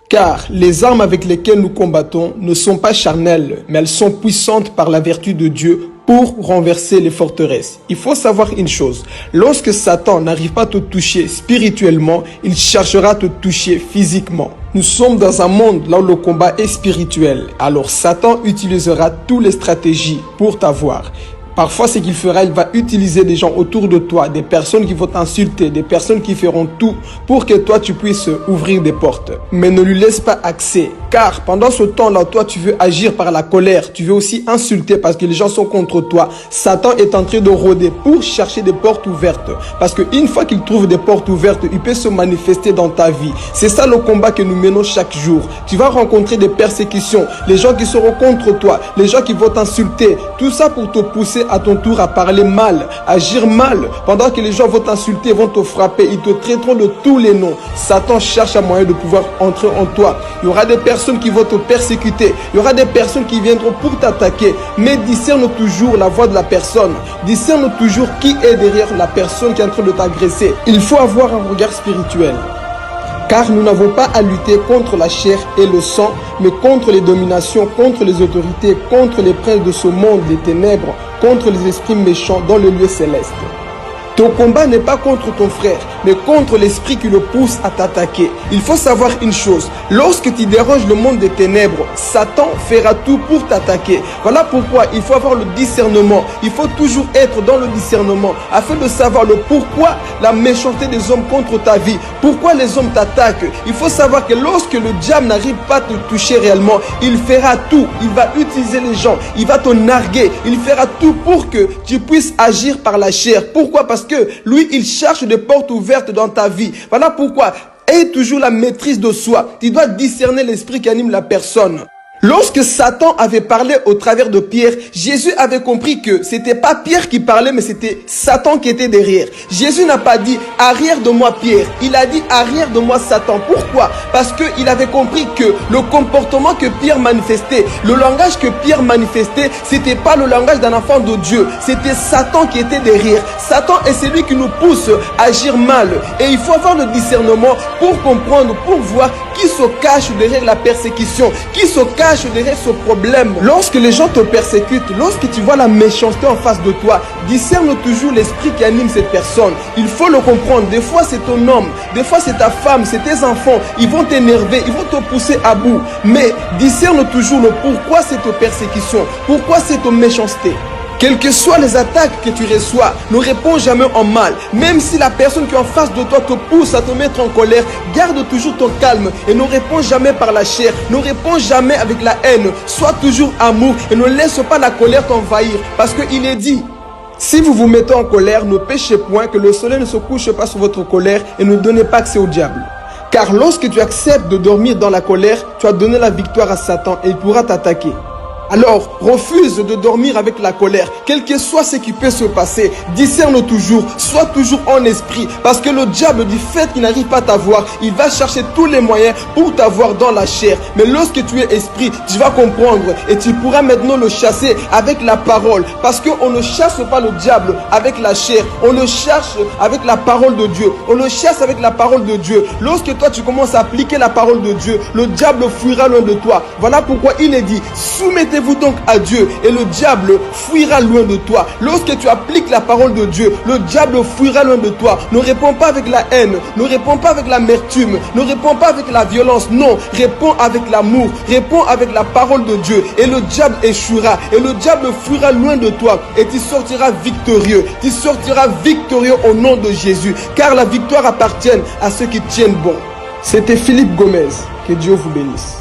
Car les armes avec lesquelles nous combattons ne sont pas charnelles, mais elles sont puissantes par la vertu de Dieu pour renverser les forteresses. Il faut savoir une chose, lorsque Satan n'arrive pas à te toucher spirituellement, il cherchera à te toucher physiquement. Nous sommes dans un monde là où le combat est spirituel, alors Satan utilisera toutes les stratégies pour t'avoir. Parfois, ce qu'il fera, il va utiliser des gens autour de toi, des personnes qui vont t'insulter, des personnes qui feront tout pour que toi, tu puisses ouvrir des portes. Mais ne lui laisse pas accès, car pendant ce temps-là, toi, tu veux agir par la colère, tu veux aussi insulter parce que les gens sont contre toi. Satan est en train de rôder pour chercher des portes ouvertes. Parce qu'une fois qu'il trouve des portes ouvertes, il peut se manifester dans ta vie. C'est ça le combat que nous menons chaque jour. Tu vas rencontrer des persécutions, les gens qui seront contre toi, les gens qui vont t'insulter. Tout ça pour te pousser à ton tour à parler mal, agir mal, pendant que les gens vont t'insulter, vont te frapper, ils te traiteront de tous les noms. Satan cherche un moyen de pouvoir entrer en toi. Il y aura des personnes qui vont te persécuter, il y aura des personnes qui viendront pour t'attaquer, mais discerne toujours la voix de la personne, discerne toujours qui est derrière la personne qui est en train de t'agresser. Il faut avoir un regard spirituel. Car nous n'avons pas à lutter contre la chair et le sang, mais contre les dominations, contre les autorités, contre les princes de ce monde, les ténèbres, contre les esprits méchants dans le lieu céleste. Ton combat n'est pas contre ton frère, mais contre l'esprit qui le pousse à t'attaquer. Il faut savoir une chose, lorsque tu déranges le monde des ténèbres, Satan fera tout pour t'attaquer. Voilà pourquoi il faut avoir le discernement. Il faut toujours être dans le discernement afin de savoir le pourquoi la méchanceté des hommes contre ta vie, pourquoi les hommes t'attaquent. Il faut savoir que lorsque le diable n'arrive pas à te toucher réellement, il fera tout. Il va utiliser les gens, il va te narguer, il fera tout pour que tu puisses agir par la chair. Pourquoi? Parce que lui, il cherche des portes ouvertes dans ta vie. Voilà pourquoi, aie toujours la maîtrise de soi. Tu dois discerner l'esprit qui anime la personne. Lorsque Satan avait parlé au travers de Pierre, Jésus avait compris que c'était pas Pierre qui parlait, mais c'était Satan qui était derrière. Jésus n'a pas dit « arrière de moi Pierre », il a dit « arrière de moi Satan ». Pourquoi? Parce qu'il avait compris que le comportement que Pierre manifestait, le langage que Pierre manifestait, c'était pas le langage d'un enfant de Dieu, c'était Satan qui était derrière. Satan est celui qui nous pousse à agir mal. Et il faut avoir le discernement pour comprendre, pour voir qui se cache derrière la persécution, qui se cache derrière ce problème. Lorsque les gens te persécutent, lorsque tu vois la méchanceté en face de toi, discerne toujours l'esprit qui anime cette personne. Il faut le comprendre. Des fois c'est ton homme, des fois c'est ta femme, c'est tes enfants. Ils vont t'énerver, ils vont te pousser à bout. Mais discerne toujours le pourquoi cette persécution, pourquoi cette méchanceté. Quelles que soient les attaques que tu reçois, ne réponds jamais en mal. Même si la personne qui est en face de toi te pousse à te mettre en colère, garde toujours ton calme et ne réponds jamais par la chair. Ne réponds jamais avec la haine. Sois toujours amour et ne laisse pas la colère t'envahir. Parce qu'il est dit, si vous vous mettez en colère, ne péchez point, que le soleil ne se couche pas sur votre colère et ne donnez pas accès au diable. Car lorsque tu acceptes de dormir dans la colère, tu as donné la victoire à Satan et il pourra t'attaquer. Alors, refuse de dormir avec la colère, quel que soit ce qui peut se passer. Discerne toujours, sois toujours en esprit, parce que le diable, du fait qu'il n'arrive pas à t'avoir, il va chercher tous les moyens pour t'avoir dans la chair. Mais lorsque tu es esprit, tu vas comprendre et tu pourras maintenant le chasser avec la parole, parce qu'on ne chasse pas le diable avec la chair, on le cherche avec la parole de Dieu, on le chasse avec la parole de Dieu. Lorsque toi tu commences à appliquer la parole de Dieu, le diable fuira loin de toi. Voilà pourquoi il est dit, soumettez-vous donc à Dieu et le diable fuira loin de toi. Lorsque tu appliques la parole de Dieu, le diable fuira loin de toi. Ne réponds pas avec la haine, ne réponds pas avec l'amertume, ne réponds pas avec la violence. Non, réponds avec l'amour, réponds avec la parole de Dieu et le diable échouera et le diable fuira loin de toi et tu sortiras victorieux. Tu sortiras victorieux au nom de Jésus, car la victoire appartient à ceux qui tiennent bon. C'était Philippe Gomez. Que Dieu vous bénisse.